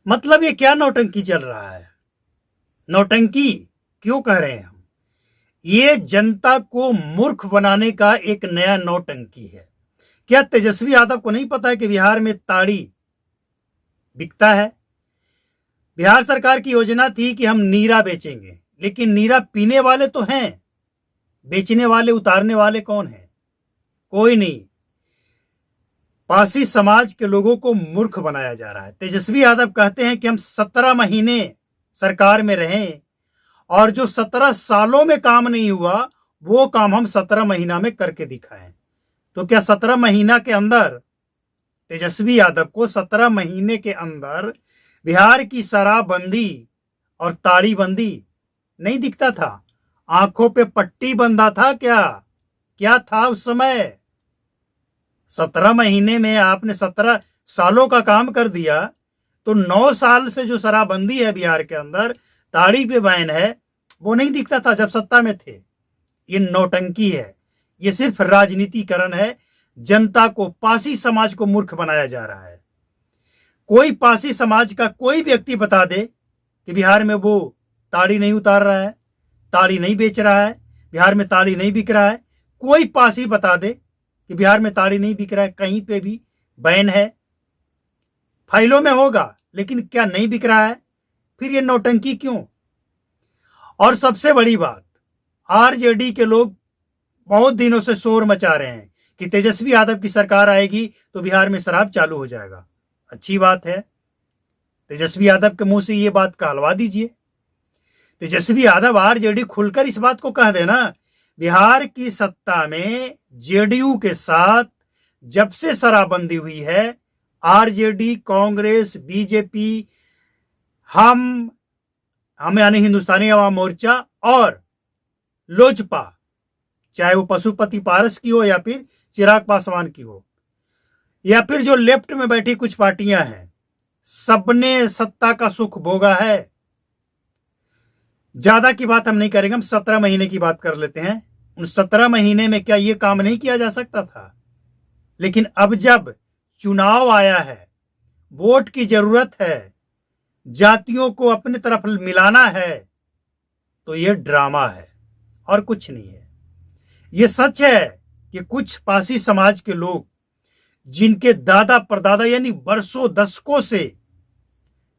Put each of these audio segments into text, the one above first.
मतलब ये क्या नौटंकी चल रहा है? नौटंकी क्यों कह रहे हैं हम? ये जनता को मूर्ख बनाने का एक नया नौटंकी है। क्या तेजस्वी यादव को नहीं पता है कि बिहार में ताड़ी बिकता है? बिहार सरकार की योजना थी कि हम नीरा बेचेंगे, लेकिन नीरा पीने वाले तो हैं, बेचने वाले उतारने वाले कौन है? कोई नहीं। पासी समाज के लोगों को मूर्ख बनाया जा रहा है। तेजस्वी यादव कहते हैं कि हम 17 महीने सरकार में रहें और जो 17 सालों में काम नहीं हुआ वो काम हम 17 महीना में करके दिखाएं। तो क्या 17 महीना के अंदर तेजस्वी यादव को 17 महीने के अंदर बिहार की शराबबंदी और ताड़ीबंदी नहीं दिखता था? आंखों पे पट्टी बंधा था क्या? क्या था उस समय? 17 महीने में आपने 17 सालों का काम कर दिया, तो 9 साल से जो शराबबंदी है बिहार के अंदर, ताड़ी पे बैन है, वो नहीं दिखता था जब सत्ता में थे। ये नौटंकी है, ये सिर्फ राजनीतिकरण है। जनता को, पासी समाज को मूर्ख बनाया जा रहा है। कोई पासी समाज का कोई व्यक्ति बता दे कि बिहार में वो ताड़ी नहीं उतार रहा है, ताड़ी नहीं बेच रहा है, बिहार में ताड़ी नहीं बिक रहा है। कोई पासी बता दे कि बिहार में ताड़ी नहीं बिक रहा है, कहीं पे भी बैन है। फाइलों में होगा, लेकिन क्या नहीं बिक रहा है? फिर ये नौटंकी क्यों? और सबसे बड़ी बात, आरजेडी के लोग बहुत दिनों से शोर मचा रहे हैं कि तेजस्वी यादव की सरकार आएगी तो बिहार में शराब चालू हो जाएगा। अच्छी बात है, तेजस्वी यादव के मुंह से ये बात कहलवा दीजिए। तेजस्वी यादव, आरजेडी खुलकर इस बात को कह देना, बिहार की सत्ता में जेडीयू के साथ जब से शराबबंदी हुई है, आरजेडी, कांग्रेस, बीजेपी, हम यानी हिंदुस्तानी अवाम मोर्चा और लोजपा, चाहे वो पशुपति पारस की हो या फिर चिराग पासवान की हो या फिर जो लेफ्ट में बैठी कुछ पार्टियां हैं, सबने सत्ता का सुख भोगा है। ज्यादा की बात हम नहीं करेंगे, हम 17 महीने की बात कर लेते हैं। उन 17 महीने में क्या ये काम नहीं किया जा सकता था? लेकिन अब जब चुनाव आया है, वोट की जरूरत है, जातियों को अपने तरफ मिलाना है, तो ये ड्रामा है और कुछ नहीं है। ये सच है कि कुछ पासी समाज के लोग, जिनके दादा परदादा यानी बरसों दशकों से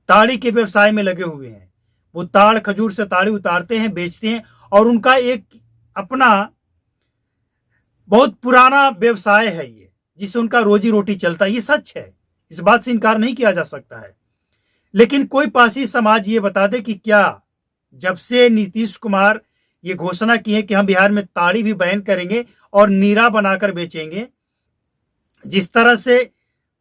ताड़ी के व्यवसाय में लगे हुए हैं, वो ताड़ खजूर से ताड़ी उतारते हैं, बेचते हैं, और उनका एक अपना बहुत पुराना व्यवसाय है ये, जिससे उनका रोजी रोटी चलता है। ये सच है, इस बात से इनकार नहीं किया जा सकता है। लेकिन कोई पासी समाज ये बता दे कि क्या जब से नीतीश कुमार ये घोषणा की है कि हम बिहार में ताड़ी भी बैन करेंगे और नीरा बनाकर बेचेंगे, जिस तरह से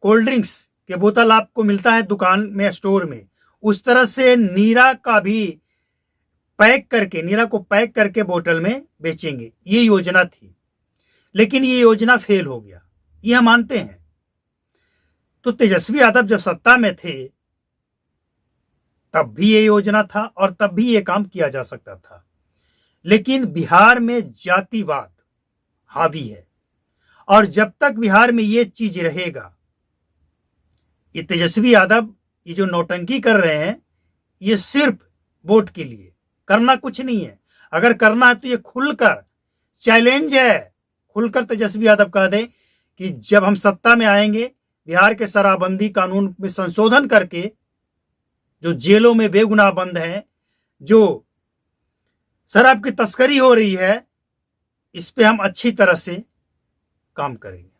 कोल्ड ड्रिंक्स के बोतल आपको मिलता है दुकान में, स्टोर में, उस तरह से नीरा का भी पैक करके, नीरा को पैक करके बोतल में बेचेंगे, ये योजना थी। लेकिन ये योजना फेल हो गया, ये हम मानते हैं। तो तेजस्वी यादव जब सत्ता में थे तब भी ये योजना था और तब भी ये काम किया जा सकता था। लेकिन बिहार में जातिवाद हावी है, और जब तक बिहार में ये चीज रहेगा, ये तेजस्वी यादव ये जो नौटंकी कर रहे हैं, ये सिर्फ वोट के लिए, करना कुछ नहीं है। अगर करना है तो ये खुलकर चैलेंज है, खुलकर तेजस्वी यादव कह दे कि जब हम सत्ता में आएंगे, बिहार के शराबबंदी कानून में संशोधन करके जो जेलों में बेगुनाह बंद हैं, जो शराब की तस्करी हो रही है, इस पे हम अच्छी तरह से काम करेंगे।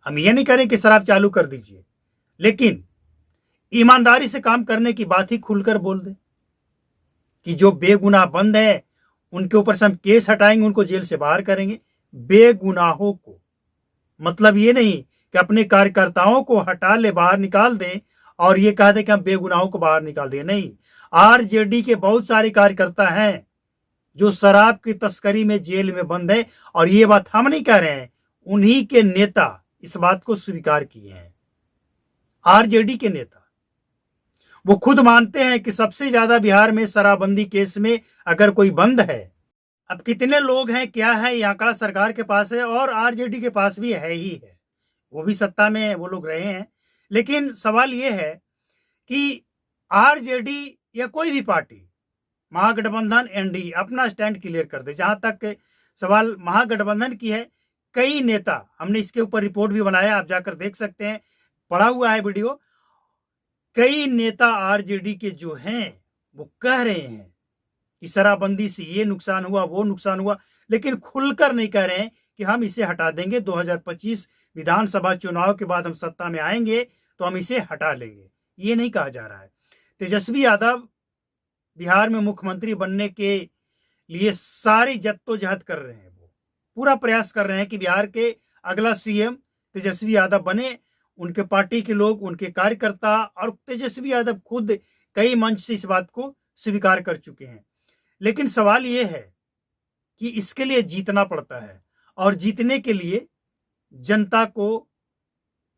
हम ये नहीं करें कि शराब चालू कर दीजिए, लेकिन ईमानदारी से काम करने की बात ही खुलकर बोल दे कि जो बेगुनाह बंद है उनके ऊपर से हम केस हटाएंगे, उनको जेल से बाहर करेंगे। बेगुनाहों को, मतलब ये नहीं कि अपने कार्यकर्ताओं को हटा ले, बाहर निकाल दें और ये कह दे कि हम बेगुनाहों को बाहर निकाल दें। नहीं, आरजेडी के बहुत सारे कार्यकर्ता हैं जो शराब की तस्करी में जेल में बंद है, और ये बात हम नहीं कह रहे हैं, उन्हीं के नेता इस बात को स्वीकार किए हैं। आरजेडी के नेता वो खुद मानते हैं कि सबसे ज्यादा बिहार में शराबबंदी केस में अगर कोई बंद है, अब कितने लोग हैं क्या है, ये आंकड़ा सरकार के पास है और आरजेडी के पास भी है ही है, वो भी सत्ता में वो लोग रहे हैं। लेकिन सवाल ये है कि आरजेडी या कोई भी पार्टी, महागठबंधन, एनडीए अपना स्टैंड क्लियर कर दे। जहां तक सवाल महागठबंधन की है, कई नेता, हमने इसके ऊपर रिपोर्ट भी बनाया, आप जाकर देख सकते हैं, पड़ा हुआ है वीडियो। कई नेता आरजेडी के जो हैं वो कह रहे हैं कि शराबबंदी से ये नुकसान हुआ, वो नुकसान हुआ, लेकिन खुलकर नहीं कह रहे हैं कि हम इसे हटा देंगे, 2025 विधानसभा चुनाव के बाद हम सत्ता में आएंगे तो हम इसे हटा लेंगे। ये नहीं कहा जा रहा है। तेजस्वी यादव बिहार में मुख्यमंत्री बनने के लिए सारी जद्दोजहद कर रहे हैं, वो पूरा प्रयास कर रहे हैं कि बिहार के अगला सीएम तेजस्वी यादव बने। उनके पार्टी के लोग, उनके कार्यकर्ता और तेजस्वी यादव खुद कई मंच से इस बात को स्वीकार कर चुके हैं। लेकिन सवाल ये है कि इसके लिए जीतना पड़ता है, और जीतने के लिए जनता को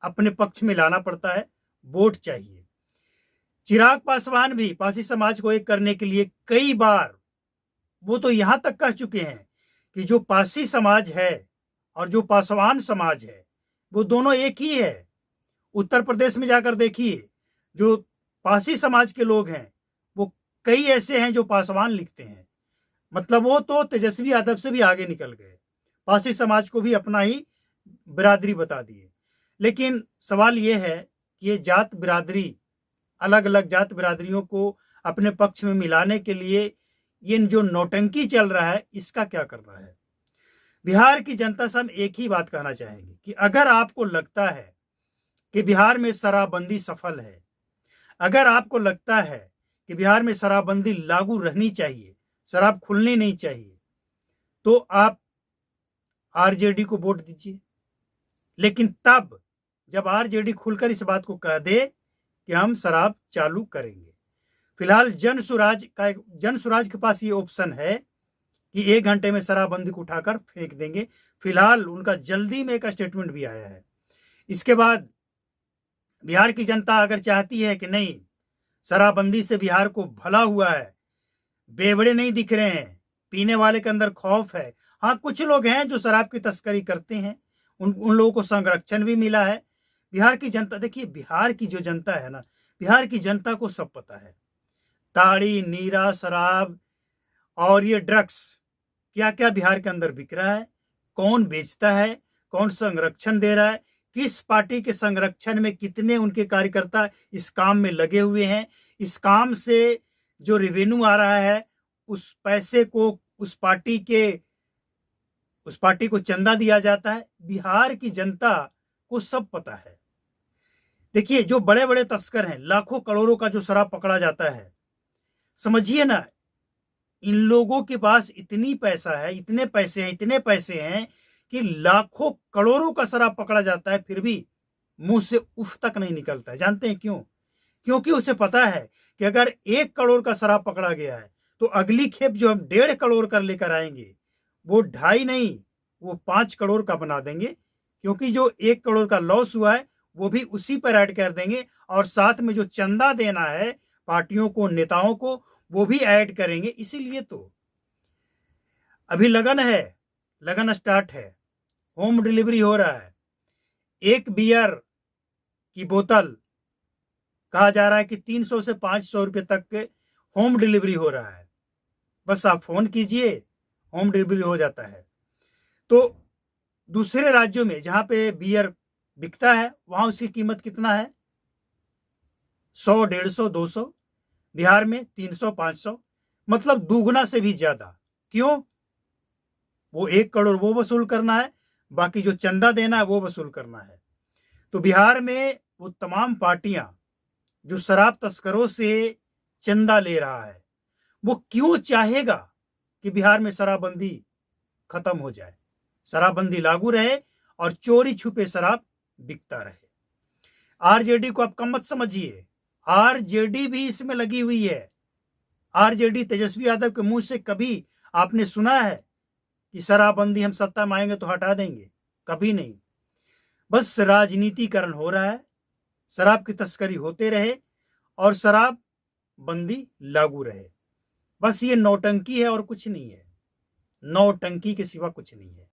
अपने पक्ष में लाना पड़ता है, वोट चाहिए। चिराग पासवान भी पारसी समाज को एक करने के लिए कई बार वो तो यहां तक कह चुके हैं कि जो पारसी समाज है और जो पासवान समाज है वो दोनों एक ही है। उत्तर प्रदेश में जाकर देखिए, जो पारसी समाज के लोग हैं वो कई ऐसे हैं जो पासवान लिखते हैं, मतलब वो तो तेजस्वी यादव से भी आगे निकल गए, पारसी समाज को भी अपना ही बिरादरी बता दिए। लेकिन सवाल ये है कि ये जात बिरादरी, अलग अलग जात बिरादरियों को अपने पक्ष में मिलाने के लिए ये जो नौटंकी चल रहा है, इसका क्या करना है। बिहार की जनता से हम एक ही बात कहना चाहेंगे कि अगर आपको लगता है कि बिहार में शराबबंदी सफल है, अगर आपको लगता है कि बिहार में शराबबंदी लागू रहनी चाहिए, शराब खुलनी नहीं चाहिए, तो आप आरजेडी को वोट दीजिए। लेकिन तब जब आरजेडी खुलकर इस बात को कह दे कि हम शराब चालू करेंगे। फिलहाल जनसुराज के पास ये ऑप्शन है कि 1 घंटे में शराबबंदी को उठाकर फेंक देंगे। फिलहाल उनका जल्दी में एक स्टेटमेंट भी आया है। इसके बाद बिहार की जनता अगर चाहती है कि नहीं, शराबबंदी से बिहार को भला हुआ है, बेवड़े नहीं दिख रहे हैं, पीने वाले के अंदर खौफ है। हाँ, कुछ लोग हैं जो शराब की तस्करी करते हैं, उन लोगों को संरक्षण भी मिला है। बिहार की जनता, देखिए बिहार की जो जनता है ना, बिहार की जनता को सब पता है, ताड़ी, नीरा, शराब और ये ड्रग्स क्या क्या बिहार के अंदर बिक रहा है, कौन बेचता है, कौन संरक्षण दे रहा है, किस पार्टी के संरक्षण में कितने उनके कार्यकर्ता इस काम में लगे हुए हैं, इस काम से जो रेवेन्यू आ रहा है उस पैसे को उस पार्टी को चंदा दिया जाता है। बिहार की जनता को सब पता है। देखिए, जो बड़े बड़े तस्कर हैं, लाखों करोड़ों का जो शराब पकड़ा जाता है, समझिए ना, इन लोगों के पास इतनी पैसा है, इतने पैसे हैं कि लाखों करोड़ों का शराब पकड़ा जाता है, फिर भी मुंह से उफ तक नहीं निकलता है। जानते हैं क्यों? क्योंकि उसे पता है कि अगर 1 करोड़ का शराब पकड़ा गया है तो अगली खेप जो हम 1.5 करोड़ कर लेकर आएंगे वो 2.5 नहीं, वो 5 करोड़ का बना देंगे, क्योंकि जो 1 करोड़ का लॉस हुआ है वो भी उसी पर ऐड कर देंगे, और साथ में जो चंदा देना है पार्टियों को, नेताओं को, वो भी ऐड करेंगे। इसीलिए तो अभी लगन है, लगन स्टार्ट है, होम डिलीवरी हो रहा है। एक बियर की बोतल कहा जा रहा है कि 300 से 500 रुपए तक के होम डिलीवरी हो रहा है। बस आप फोन कीजिए, होम डिलीवरी हो जाता है। तो दूसरे राज्यों में जहां पे बियर बिकता है वहां उसकी कीमत कितना है? 100, 150, 200। बिहार में 300, 500, मतलब दुगुना से भी ज्यादा। क्यों? वो 1 करोड़ वो वसूल करना है, बाकी जो चंदा देना है वो वसूल करना है। तो बिहार में वो तमाम पार्टियां जो शराब तस्करों से चंदा ले रहा है, वो क्यों चाहेगा कि बिहार में शराबबंदी खत्म हो जाए, शराबबंदी लागू रहे और चोरी छुपे शराब बिकता रहे। आरजेडी को आप कम मत समझिए, आरजेडी भी इसमें लगी हुई है। आरजेडी, तेजस्वी यादव के मुंह से कभी आपने सुना है कि शराबबंदी हम सत्ता में आएंगे तो हटा देंगे? कभी नहीं। बस राजनीतिकरण हो रहा है, शराब की तस्करी होते रहे और शराब बंदी लागू रहे। बस ये नौटंकी है और कुछ नहीं है, नौटंकी के सिवा कुछ नहीं है।